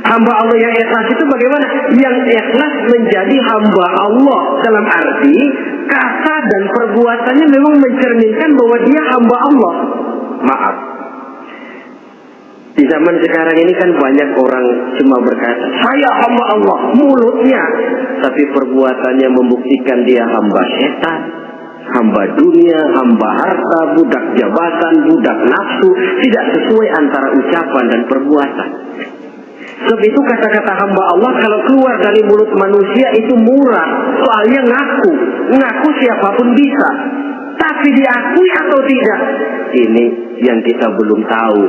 Hamba Allah yang ikhlas itu bagaimana? Yang ikhlas menjadi hamba Allah dalam arti kata dan perbuatannya memang mencerminkan bahwa dia hamba Allah. Maaf, di zaman sekarang ini kan banyak orang cuma berkata saya hamba Allah mulutnya, tapi perbuatannya membuktikan dia hamba setan, hamba dunia, hamba harta, budak jabatan, budak nafsu. Tidak sesuai antara ucapan dan perbuatan. Sebab itu kata-kata hamba Allah kalau keluar dari mulut manusia itu murah. Soalnya ngaku siapapun bisa. Tapi diakui atau tidak, ini yang kita belum tahu.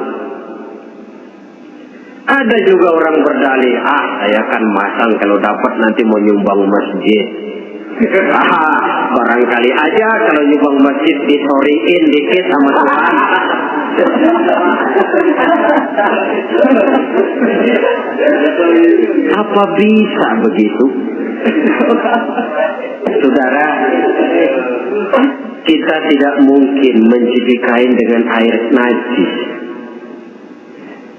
Ada juga orang berdalih, saya kan masang kalau dapat nanti mau nyumbang masjid. Barangkali aja kalau nyumbang masjid disoriin dikit sama Tuhan. Apa bisa begitu? Saudara, kita tidak mungkin mencuci kain dengan air najis.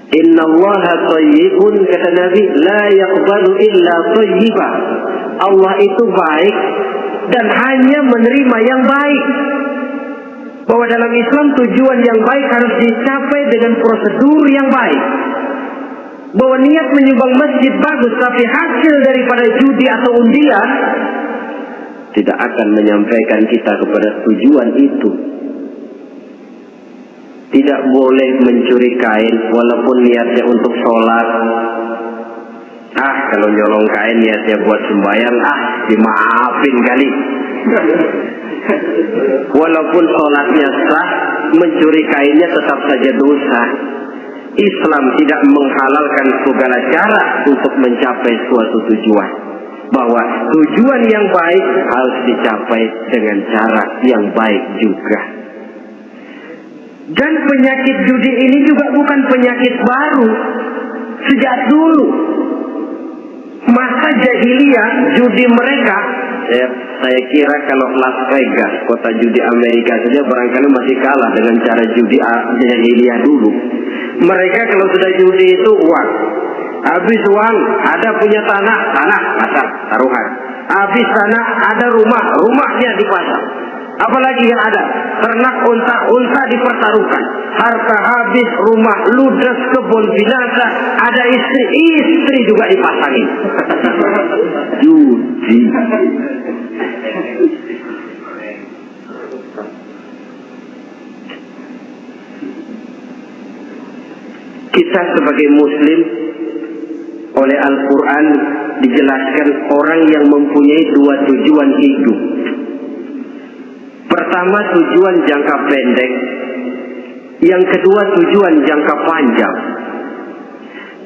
Innallaha thayyibun, kata Nabi, la yaqbalu illa thayyiba. Allah itu baik dan hanya menerima yang baik. Bahwa dalam Islam tujuan yang baik harus dicapai dengan prosedur yang baik. Bahwa niat menyumbang masjid bagus, tapi hasil daripada judi atau undian tidak akan menyampaikan kita kepada tujuan itu. Tidak boleh mencuri kain walaupun niatnya untuk sholat. Kalau nyolong kain niatnya buat sembahyang, dimaafin kali. Walaupun sholatnya sah, mencuri kainnya tetap saja dosa. Islam tidak menghalalkan segala cara untuk mencapai suatu tujuan. Bahwa tujuan yang baik harus dicapai dengan cara yang baik juga. Dan penyakit judi ini juga bukan penyakit baru. Sejak dulu masa jahiliyah judi mereka, saya kira kalau Las Vegas, kota judi Amerika saja barangkali masih kalah dengan cara judi jahiliyah dulu. Mereka kalau sudah judi itu uang. Habis uang ada punya tanah pasar taruhan. Habis tanah ada rumahnya dipasang. Apalagi yang ada, ternak unta dipertaruhkan, harta habis, rumah ludes, kebun binasa, ada istri juga dipasangin. Judi. Kita sebagai muslim oleh Al-Quran dijelaskan orang yang mempunyai dua tujuan hidup. Pertama, tujuan jangka pendek. Yang kedua, tujuan jangka panjang.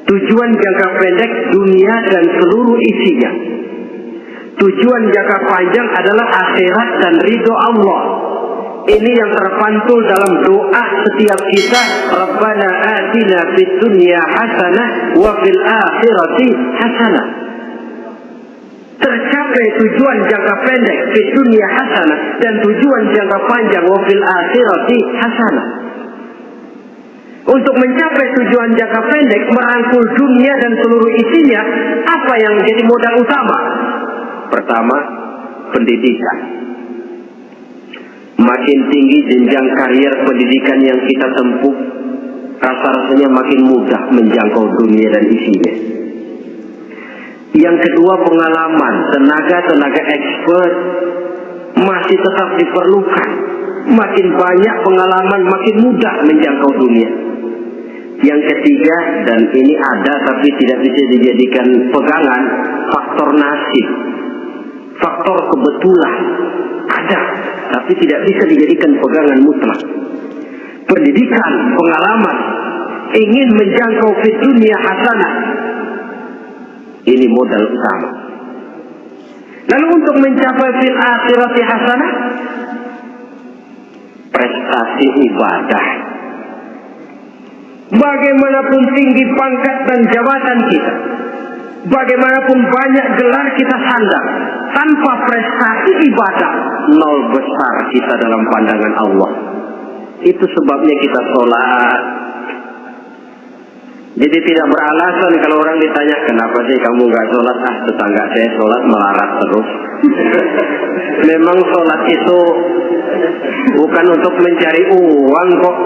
Tujuan jangka pendek dunia dan seluruh isinya. Tujuan jangka panjang adalah akhirat dan ridho Allah. Ini yang terpantul dalam doa setiap kita. Rabbana atina fid dunya hasanah wa fil akhirati hasanah. Tercapai tujuan jangka pendek di dunia hasanah dan tujuan jangka panjang wa fil akhirati hasanah. Untuk mencapai tujuan jangka pendek, merangkul dunia dan seluruh isinya, apa yang menjadi modal utama? Pertama, pendidikan. Makin tinggi jenjang karier pendidikan yang kita tempuh, rasa-rasanya makin mudah menjangkau dunia dan isinya. Yang kedua, pengalaman, tenaga expert masih tetap diperlukan. Makin banyak pengalaman, makin mudah menjangkau dunia. Yang ketiga, dan ini ada tapi tidak bisa dijadikan pegangan, faktor nasib, faktor kebetulan ada, tapi tidak bisa dijadikan pegangan mutlak. Pendidikan, pengalaman, ingin menjangkau fi dunia hasanah, ini modal utama. Lalu untuk mencapai fil akhirati hasanah, prestasi ibadah. Bagaimanapun tinggi pangkat dan jabatan kita, bagaimanapun banyak gelar kita sandang, tanpa prestasi ibadah, nol besar kita dalam pandangan Allah. Itu sebabnya kita sholat. Jadi tidak beralasan kalau orang ditanya, kenapa sih kamu nggak sholat? Tetangga saya sholat melarat terus. Memang sholat itu bukan untuk mencari uang kok.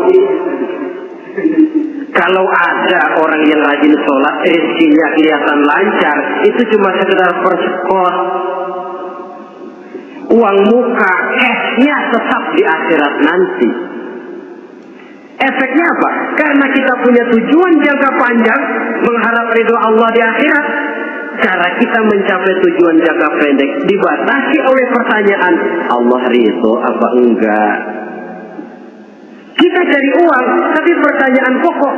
Kalau ada orang yang rajin sholat, rezekinya kelihatan lancar, itu cuma sekedar persekot. Uang muka, cashnya tetap di akhirat nanti. Efeknya apa? Karena kita punya tujuan jangka panjang, mengharap ridho Allah di akhirat. Cara kita mencapai tujuan jangka pendek dibatasi oleh pertanyaan, Allah ridho apa enggak? Kita cari uang, tapi pertanyaan pokok,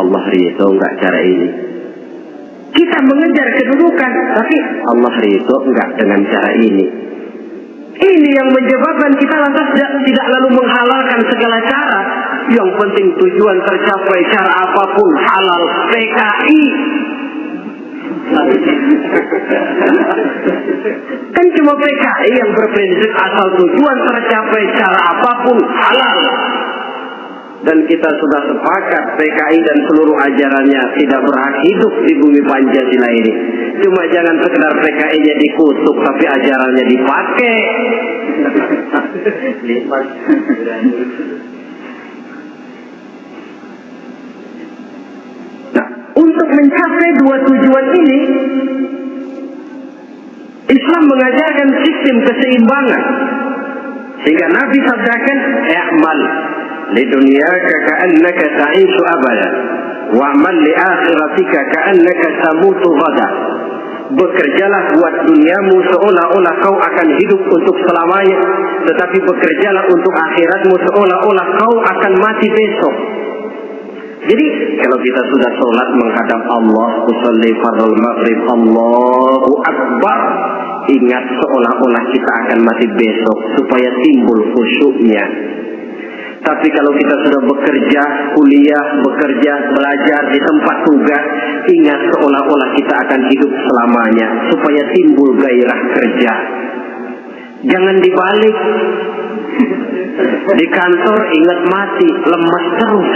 Allah ridho enggak cara ini? Kita mengejar kedudukan, tapi Allah ridho enggak dengan cara ini? Ini yang menyebabkan kita lantas tidak lalu menghalalkan segala cara. Yang penting tujuan tercapai cara apapun halal. PKI kan cuma PKI yang berprinsip asal tujuan tercapai cara apapun halal. Dan kita sudah sepakat PKI dan seluruh ajarannya tidak berhak hidup di bumi Pancasila ini. Cuma jangan sekedar PKI-nya dikutuk tapi ajarannya dipakai. Nah, untuk mencapai dua tujuan ini, Islam mengajarkan sistem keseimbangan. Sehingga Nabi sabdakan, "I'mal li dunyaka ka'annaka ta'ishu abada, wa'mal li akhiratika ka'annaka tamutu ghada." Bekerjalah buat duniamu seolah-olah kau akan hidup untuk selamanya, tetapi bekerjalah untuk akhiratmu seolah-olah kau akan mati besok. Jadi kalau kita sudah sholat menghadap Allah, usolli fardhu maghrib, Allahu Akbar, ingat seolah-olah kita akan mati besok supaya timbul khusyuknya. Tapi kalau kita sudah bekerja, kuliah, bekerja, belajar di tempat tugas, ingat seolah-olah kita akan hidup selamanya supaya timbul gairah kerja. Jangan dibalik. Di kantor ingat mati, lemas terus.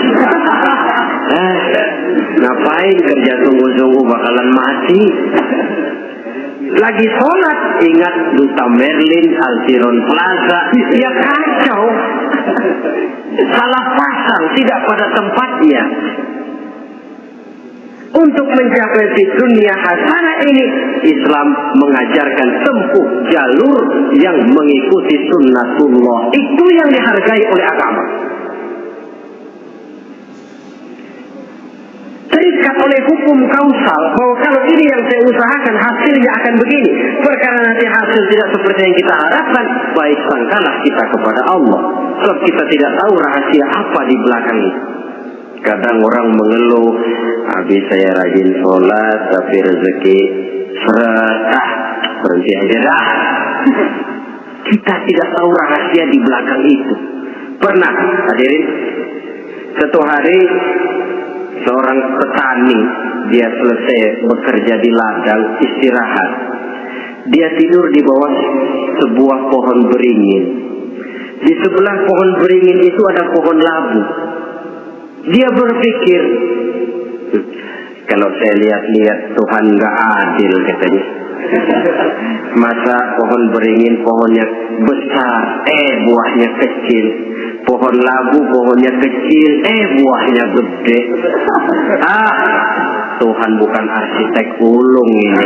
Ngapain kerja tunggu-tunggu bakalan mati? Lagi sholat ingat Duta Merlin, Altiron Plaza, ya kacau. Salah pasang, tidak pada tempatnya. Untuk mencapai dunia hasanah ini, Islam mengajarkan tempuh jalur yang mengikuti sunnatullah. Itu yang dihargai oleh agama. Terikat oleh hukum kausal bahwa kalau ini yang saya usahakan hasilnya akan begini. Perkara nanti hasil tidak seperti yang kita harapkan, baik sangkalah kita kepada Allah. Sebab kita tidak tahu rahasia apa di belakang itu. Kadang orang mengeluh, habis saya rajin sholat tapi rezeki seret, berhenti aja dah. Kita tidak tahu rahasia di belakang itu. Pernah hadirin, satu hari seorang petani, dia selesai bekerja di ladang, istirahat. Dia tidur di bawah sebuah pohon beringin. Di sebelah pohon beringin itu ada pohon labu. Dia berpikir, kalau saya lihat-lihat Tuhan gak adil katanya. Masa pohon beringin pohonnya besar, buahnya kecil. Pohon labu pohonnya kecil, buahnya gede. Tuhan bukan arsitek ulung ini.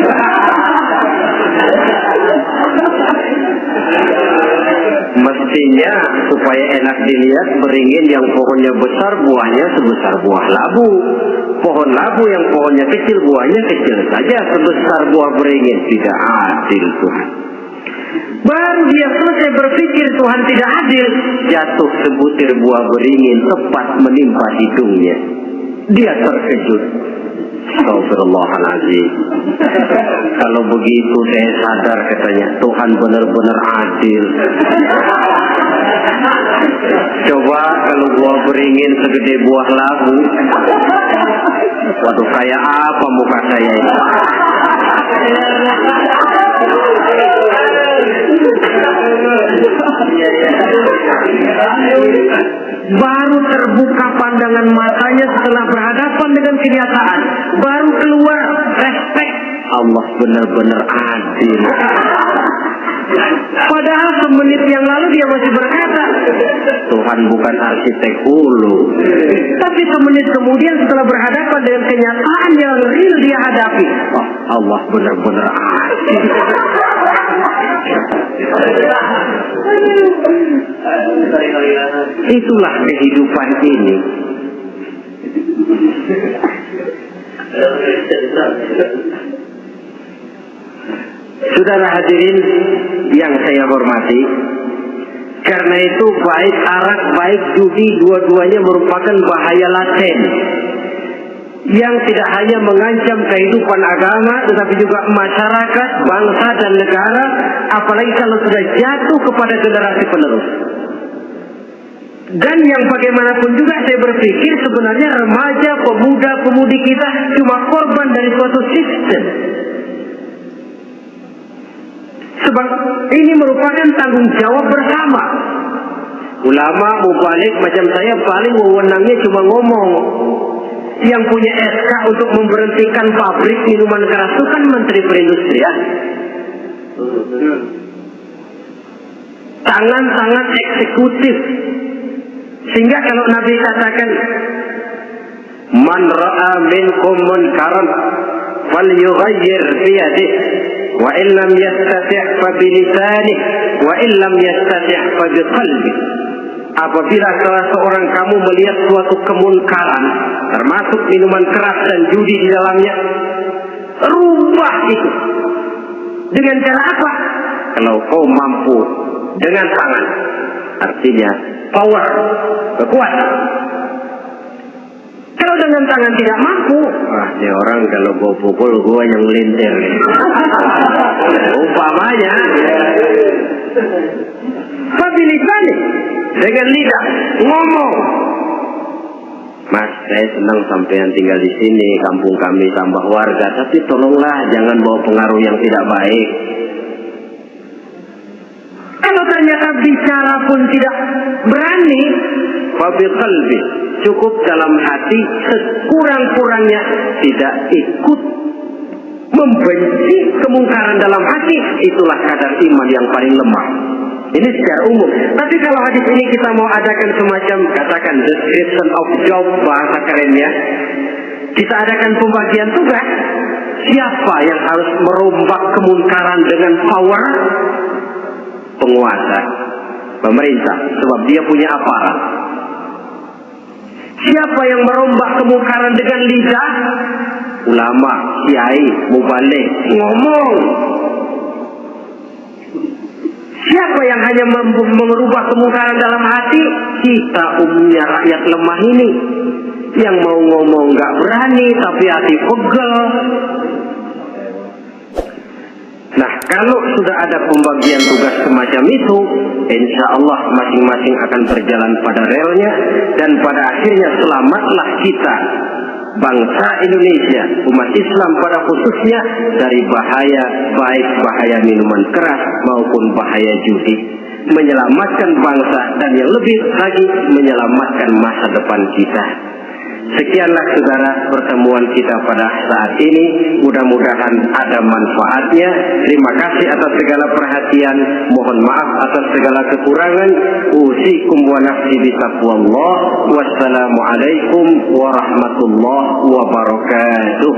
Mestinya supaya enak dilihat, beringin yang pohonnya besar buahnya sebesar buah labu. Pohon labu yang pohonnya kecil buahnya kecil saja sebesar buah beringin. Tidak adil Tuhan. Baru dia selesai berpikir Tuhan tidak adil, jatuh sebutir buah beringin tepat menimpa hidungnya. Dia terkejut. Astagfirullahaladzim. Kalau begitu saya sadar katanya, Tuhan benar-benar adil. Coba kalau buah beringin segede buah labu, waduh kayak apa muka saya ini. Baru terbuka pandangan matanya setelah berhadapan dengan kenyataan. Baru keluar respek. Allah benar-benar adil. Padahal semenit yang lalu dia masih berkata, Tuhan bukan arsitek ulu. Tapi semenit kemudian setelah berhadapan dengan kenyataan yang real dia hadapi, Allah benar-benar adil. Itulah kehidupan ini. Saudara hadirin yang saya hormati, karena itu baik arak baik judi dua-duanya merupakan bahaya laten yang tidak hanya mengancam kehidupan agama tetapi juga masyarakat, bangsa dan negara, apalagi kalau sudah jatuh kepada generasi penerus. Dan yang bagaimanapun juga saya berpikir sebenarnya remaja, pemuda, pemudi kita cuma korban dari suatu sistem. Sebab ini merupakan tanggung jawab bersama. Ulama, mubalik macam saya paling wewenangnya cuma ngomong. Yang punya SK untuk memberhentikan pabrik minuman keras itu kan Menteri Perindustrian. Tangan-tangan eksekutif. Sehingga kalau Nabi katakan, Man ra'a minkum munkaran falyughayyir biyadihi wa illam yastati' fa bilisanihi wa illam yastati' fa biqalbihi. Apabila salah seorang kamu melihat suatu kemunkaran, termasuk minuman keras dan judi di dalamnya, rubah itu. Dengan cara apa? Kalau kau mampu dengan tangan, artinya power, kekuatan. Kalau dengan tangan tidak mampu, ini orang kalau gua pukul gua yang melintir. Umpamanya, pabilisan dengan lidah ngomong. Mas, saya senang sampean tinggal di sini, kampung kami tambah warga, tapi tolonglah jangan bawa pengaruh yang tidak baik. Kalau ternyata bicara pun tidak berani, wabil qalbi, cukup dalam hati sekurang-kurangnya tidak ikut membenci kemungkaran dalam hati, itulah kadar iman yang paling lemah. Ini secara umum. Tapi kalau hadis ini kita mau adakan semacam, katakan description of job, bahasa kerennya, kita adakan pembagian tugas. Siapa yang harus merombak kemungkaran dengan power? Penguasa, pemerintah, sebab dia punya aparat. Siapa yang merombak kemungkaran dengan lidah? Ulama, kiai, mubaligh, ngomong. Siapa yang hanya merubah kemungkaran dalam hati? Kita umumnya rakyat lemah ini, yang mau ngomong gak berani tapi hati pegel. Nah, kalau sudah ada pembagian tugas semacam itu, insya Allah masing-masing akan berjalan pada relnya, dan pada akhirnya selamatlah kita, bangsa Indonesia, umat Islam pada khususnya, dari bahaya, baik bahaya minuman keras maupun bahaya judi. Menyelamatkan bangsa, dan yang lebih lagi menyelamatkan masa depan kita. Sekianlah saudara pertemuan kita pada saat ini. Mudah-mudahan ada manfaatnya. Terima kasih atas segala perhatian. Mohon maaf atas segala kekurangan. Usikum wa nafsi bitaqwallah. Wassalamualaikum warahmatullahi wabarakatuh.